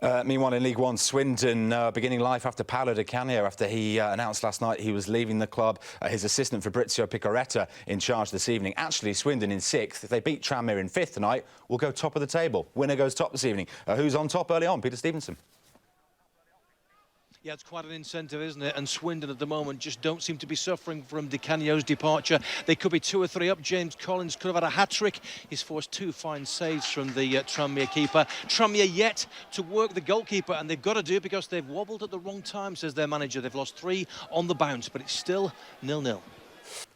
Meanwhile, in League One, Swindon beginning life after Paolo di Canio, after he announced last night he was leaving the club. His assistant Fabrizio Picoretta in charge this evening. Actually, Swindon in 6th. If they beat Tranmere in 5th tonight, will go top of the table. Winner goes top this evening. Who's on top early on? Peter Stevenson. Yeah, it's quite an incentive, isn't it? And Swindon at the moment just don't seem to be suffering from Di Canio's departure. They could be 2 or 3 up. James Collins could have had a hat-trick. He's forced 2 fine saves from the Tranmere keeper. Tranmere yet to work the goalkeeper, and they've got to do it because they've wobbled at the wrong time, says their manager. They've lost 3 on the bounce, but it's still 0-0.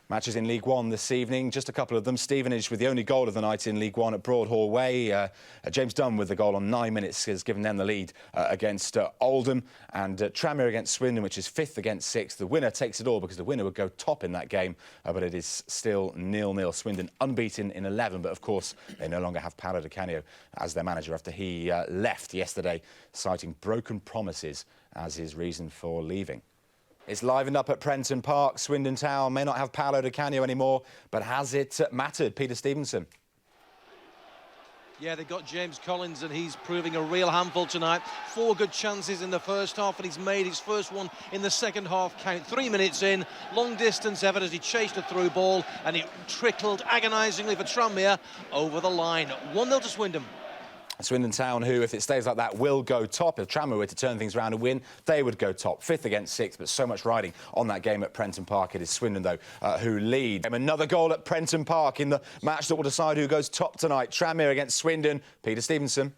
Matches in League One this evening, just a couple of them. Stevenage with the only goal of the night in League One at Broadhall Way. James Dunn with the goal on 9 minutes has given them the lead against Oldham. And Tranmere against Swindon, which is 5th against 6th. The winner takes it all because the winner would go top in that game. But it is still 0-0. Swindon unbeaten in 11. But, of course, they no longer have Paolo di Canio as their manager after he left yesterday, citing broken promises as his reason for leaving. It's livened up at Prenton Park. Swindon Town may not have Paolo di Canio anymore, but has it mattered? Peter Stevenson. Yeah, they've got James Collins, and he's proving a real handful tonight. 4 good chances in the first half, and he's made his first one in the second half count. 3 minutes in, long distance effort as he chased a through ball, and it trickled agonisingly for Tranmere over the line. 1-0 to Swindon. Swindon Town, who, if it stays like that, will go top. If Tranmere were to turn things around and win, they would go top. 5th against 6th, but so much riding on that game at Prenton Park. It is Swindon, though, who lead. Another goal at Prenton Park in the match that will decide who goes top tonight. Tranmere against Swindon. Peter Stevenson.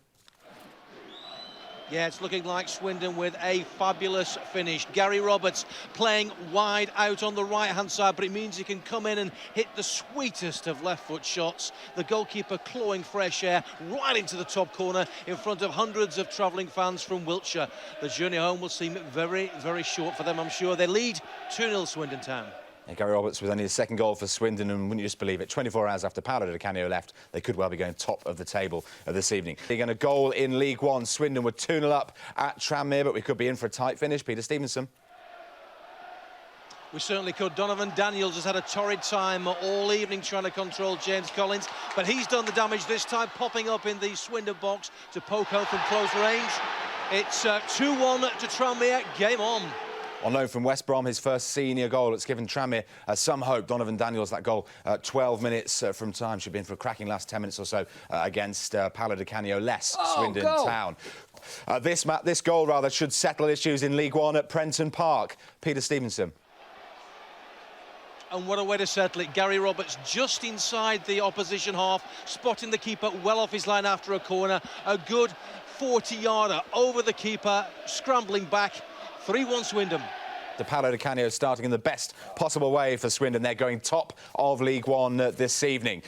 Yeah, it's looking like Swindon with a fabulous finish. Gary Roberts playing wide out on the right-hand side, but it means he can come in and hit the sweetest of left-foot shots. The goalkeeper clawing fresh air right into the top corner in front of hundreds of travelling fans from Wiltshire. The journey home will seem very, very short for them, I'm sure. They lead 2-0 Swindon Town. Gary Roberts with only the 2nd goal for Swindon, and wouldn't you just believe it, 24 hours after Paolo di Canio left, they could well be going top of the table this evening. Again, a goal in League One. Swindon were 2-0 up at Tranmere, but we could be in for a tight finish. Peter Stevenson. We certainly could. Donovan Daniels has had a torrid time all evening trying to control James Collins, but he's done the damage this time, popping up in the Swindon box to poke home from close range. It's 2-1 to Tranmere. Game on. On loan from West Brom, his first senior goal. It's given Tranmere some hope. Donovan Daniels, that goal 12 minutes from time. Should be in for a cracking last 10 minutes or so against Paolo di Canio less Swindon Town. This goal, rather, should settle issues in League One at Prenton Park. Peter Stevenson. And what a way to settle it. Gary Roberts just inside the opposition half, spotting the keeper well off his line after a corner. A good 40-yarder over the keeper, scrambling back. 3-1 Swindon. The Paolo di Canio starting in the best possible way for Swindon. They're going top of League One this evening.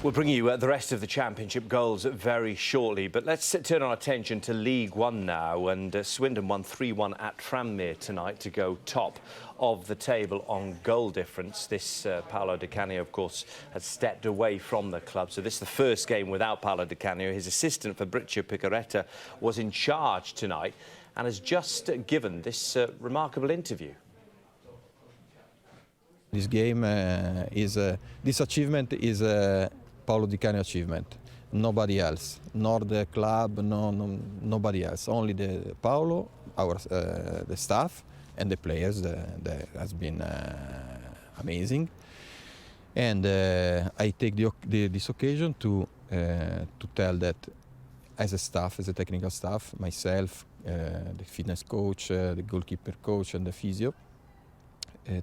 We'll bring you the rest of the Championship goals very shortly, but let's turn our attention to League One now, and Swindon won 3-1 at Tranmere tonight to go top of the table on goal difference. This Paolo di Canio, of course, has stepped away from the club, so this is the first game without Paolo di Canio. His assistant Fabrizio Picoretta was in charge tonight and has just given this remarkable interview. This game this achievement is Paolo di Canio achievement. Nobody else, nor the club, nobody else. Only the Paolo, the staff, and the players. That has been amazing. And I take this occasion to tell that as a staff, as a technical staff, myself, the fitness coach, the goalkeeper coach, and the physio.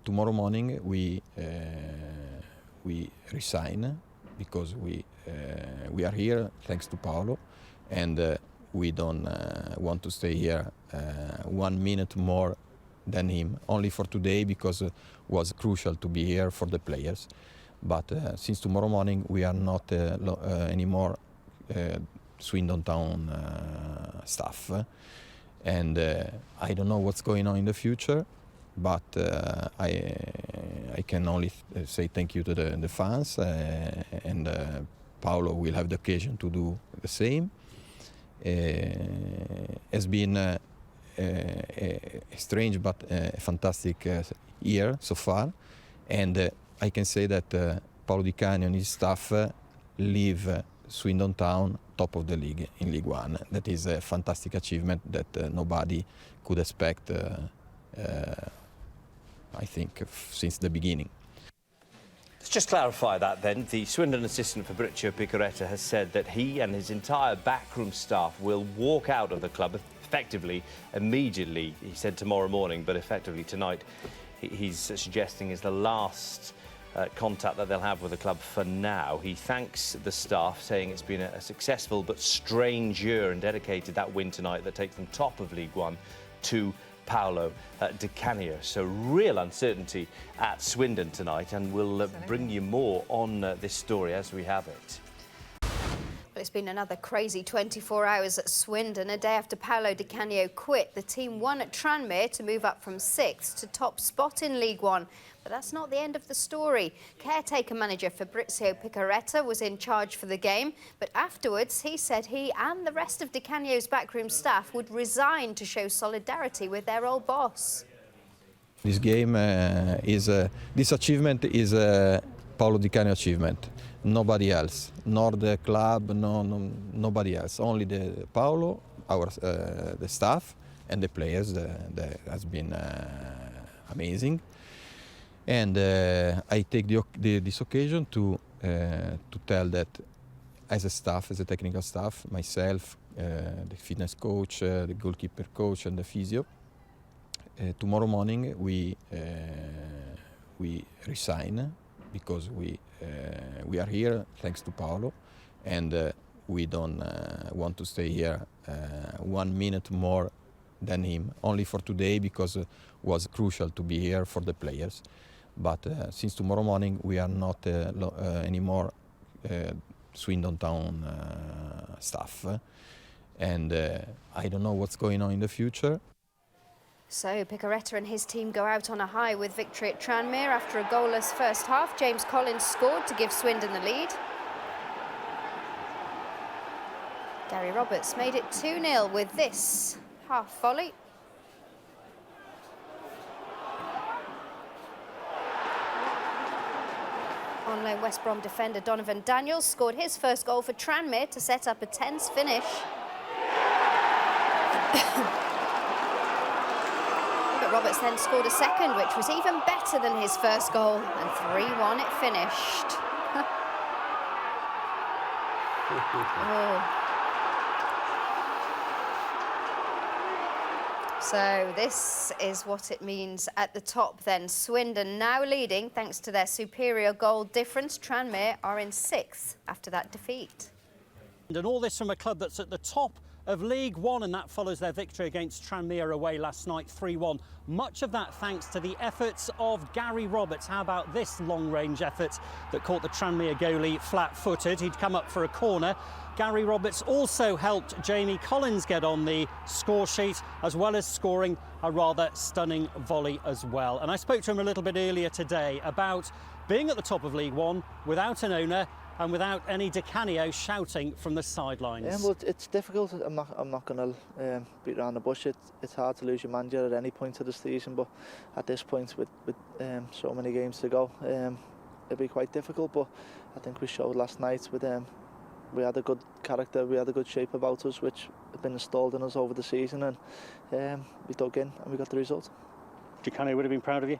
Tomorrow morning we resign because we are here thanks to Paolo, and we don't want to stay here 1 minute more than him, only for today because it was crucial to be here for the players. But since tomorrow morning we are not anymore Swindon Town staff. And I don't know what's going on in the future, but I can only say thank you to the fans, and Paolo will have the occasion to do the same. It's been a strange but a fantastic year so far, and I can say that Paolo Di Canio and his staff leave Swindon Town top of the league in League One. That is a fantastic achievement that nobody could expect, I think, since the beginning. Let's just clarify that then. The Swindon assistant Fabrizio Picaretta has said that he and his entire backroom staff will walk out of the club effectively immediately. He said tomorrow morning, but effectively tonight. He's suggesting is the last contact that they'll have with the club for now. He thanks the staff, saying it's been a successful but strange year, and dedicated that win tonight that takes them top of League One to Paolo di Canio. So real uncertainty at Swindon tonight, and we'll bring you more on this story as we have it. Well, it's been another crazy 24 hours at Swindon. A day after Paolo di Canio quit, the team won at Tranmere to move up from 6th to top spot in League One. But that's not the end of the story. Caretaker manager Fabrizio Picaretta was in charge for the game, but afterwards he said he and the rest of Di Canio's backroom staff would resign to show solidarity with their old boss. This game this achievement is a Paolo Di Canio achievement. Nobody else, nor the club, nobody else. Only the Paolo, the staff, and the players. That has been amazing. And I take this occasion to tell that as a staff, as a technical staff, myself, the fitness coach, the goalkeeper coach, and the physio, tomorrow morning we resign, because we are here thanks to Paolo, and we don't want to stay here 1 minute more than him, only for today, because it was crucial to be here for the players. But since tomorrow morning we are not anymore Swindon Town staff, and I don't know what's going on in the future. So Picaretta and his team go out on a high with victory at Tranmere after a goalless first half. James Collins scored to give Swindon the lead. Gary Roberts made it 2-0 with this half volley. On loan, West Brom defender Donovan Daniels scored his first goal for Tranmere to set up a tense finish. But Roberts then scored a second, which was even better than his first goal, and 3-1 it finished. Oh. So this is what it means at the top then. Swindon now leading thanks to their superior goal difference. Tranmere are in 6th after that defeat. And all this from a club that's at the top of League One, and that follows their victory against Tranmere away last night, 3-1. Much of that thanks to the efforts of Gary Roberts. How about this long-range effort that caught the Tranmere goalie flat-footed? He'd come up for a corner. Gary Roberts also helped Jamie Collins get on the score sheet, as well as scoring a rather stunning volley as well. And I spoke to him a little bit earlier today about being at the top of League One without an owner and without any Di Canio shouting from the sidelines. Yeah, well, it's difficult. I'm not going to beat around the bush. It's hard to lose your manager at any point of the season, but at this point, with so many games to go, it'll be quite difficult. But I think we showed last night with we had a good character, we had a good shape about us, which had been installed in us over the season, and we dug in and we got the result. Di Canio would have been proud of you?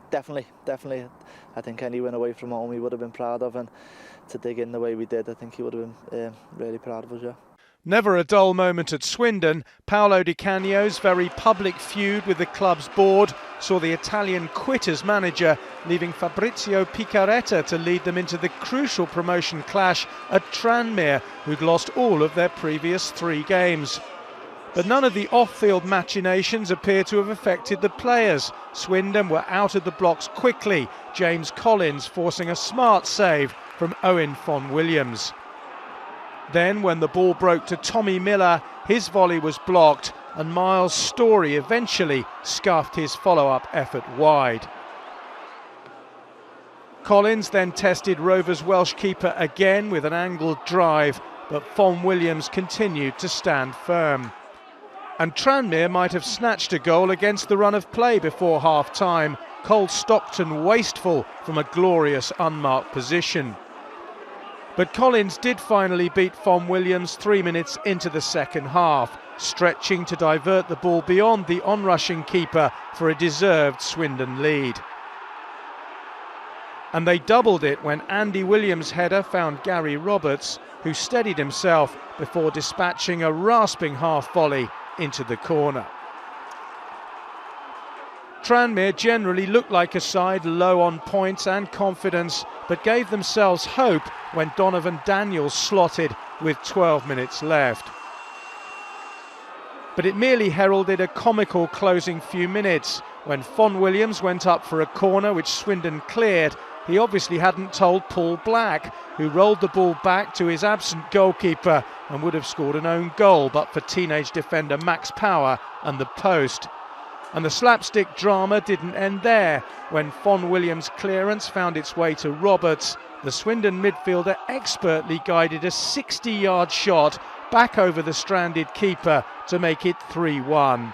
Definitely. I think any win away from home he would have been proud of, and to dig in the way we did, I think he would have been really proud of us, yeah. Never a dull moment at Swindon. Paolo Di Canio's very public feud with the club's board saw the Italian quit as manager, leaving Fabrizio Picaretta to lead them into the crucial promotion clash at Tranmere, who'd lost all of their previous 3 games. But none of the off-field machinations appear to have affected the players. Swindon were out of the blocks quickly, James Collins forcing a smart save from Owen Fon Williams. Then, when the ball broke to Tommy Miller, his volley was blocked, and Miles Storey eventually scuffed his follow-up effort wide. Collins then tested Rovers' Welsh keeper again with an angled drive, but Fon Williams continued to stand firm. And Tranmere might have snatched a goal against the run of play before half-time. Cole Stockton wasteful from a glorious unmarked position. But Collins did finally beat Fon Williams 3 minutes into the second half, stretching to divert the ball beyond the onrushing keeper for a deserved Swindon lead. And they doubled it when Andy Williams' header found Gary Roberts, who steadied himself before dispatching a rasping half volley into the corner. Tranmere generally looked like a side low on points and confidence, but gave themselves hope when Donovan Daniels slotted with 12 minutes left. But it merely heralded a comical closing few minutes. When Fon Williams went up for a corner which Swindon cleared, he obviously hadn't told Paul Black, who rolled the ball back to his absent goalkeeper and would have scored an own goal but for teenage defender Max Power and the post. And the slapstick drama didn't end there. When Fon Williams' clearance found its way to Roberts, the Swindon midfielder expertly guided a 60-yard shot back over the stranded keeper to make it 3-1.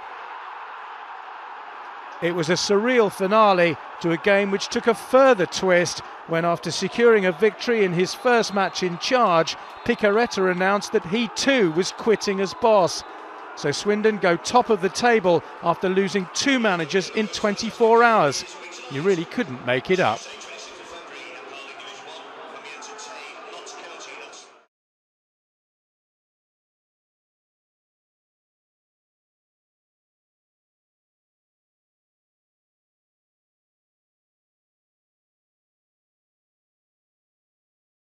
It was a surreal finale to a game which took a further twist when, after securing a victory in his first match in charge, Picaretta announced that he too was quitting as boss. So Swindon go top of the table after losing 2 managers in 24 hours. You really couldn't make it up.